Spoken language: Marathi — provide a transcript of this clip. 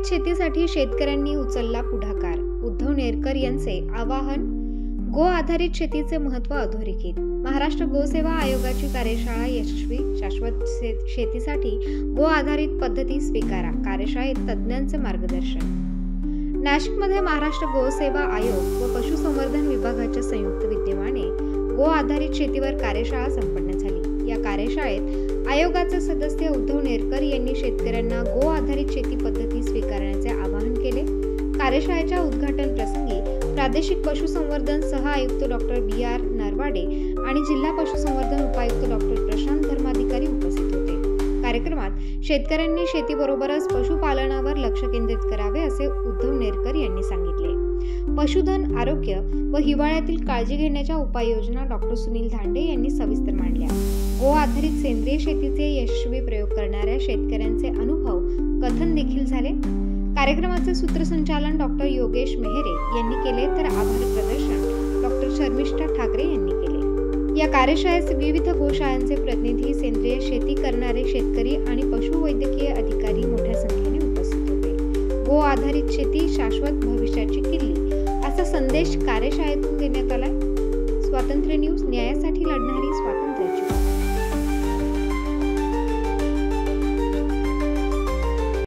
आधारित शेतीसाठी शेतकऱ्यांनी उचलला पुढाकार. उद्धव नेरकर यांचे आवाहन. गो आधारित शेतीचे महत्त्व अधोरेखित. महाराष्ट्र गोसेवा आयोगाची कार्यशाळा यशस्वी. शाश्वत शेतीसाठी गो आधारित पद्धती स्वीकारा. कार्यशाळेत तज्ज्ञांचे मार्गदर्शन. नाशिकमध्ये महाराष्ट्र गोसेवा आयोग व पशुसंवर्धन विभागाच्या संयुक्त विद्यमाने गो आधारित शेतीवर कार्यशाळा संपन्न झाली. या कार्यशाळेत आयोगाचे सदस्य उद्धव नेरकर यांनी शेतकऱ्यांना गो आधारित शेती पद्धती स्वीकारण्याचे आवाहन केले. कार्यशाळेच्या उद्घाटन प्रसंगी प्रादेशिक पशुसंवर्धन सह आयुक्त डॉक्टर B.R. नरवाडे आणि जिल्हा पशुसंवर्धन उपायुक्त डॉक्टर प्रशांत धर्माधिकारी उपस्थित होते. कार्यक्रमात शेतकऱ्यांनी शेतीबरोबरच पशुपालनावर लक्ष केंद्रित करावे असे उद्धव नेरकर यांनी सांगितले. पशुधन आरोग्य व हिवाळ्यातील काळजी घेण्याच्या उपाययोजना डॉक्टर सुनील धांडे यांनी सविस्तर मांडल्या. गो आधारित सेंद्रिय शेतीचे यशस्वी प्रयोग करणाऱ्या शेतकऱ्यांचे अनुभव कथन देखील झाले. कार्यक्रमाचे सूत्रसंचालन डॉक्टर योगेश मेहरे यांनी केले तर आभार प्रदर्शन डॉक्टर शर्मिष्ठा ठाकरे यांनी केले. या कार्यशाळेत विविध गोशाळांचे प्रतिनिधी, सेंद्रिय शेती करणारे शेतकरी आणि पशुवैद्यकीय अधिकारी मोठ्या संख्येने उपस्थित होते. गो आधारित शेती शाश्वत भविष्याची किल्ली असा संदेश कार्यशाळेतून देण्यात आला. स्वातंत्र्य न्यूज, न्यायासाठी लढणारी स्वातंत्र्य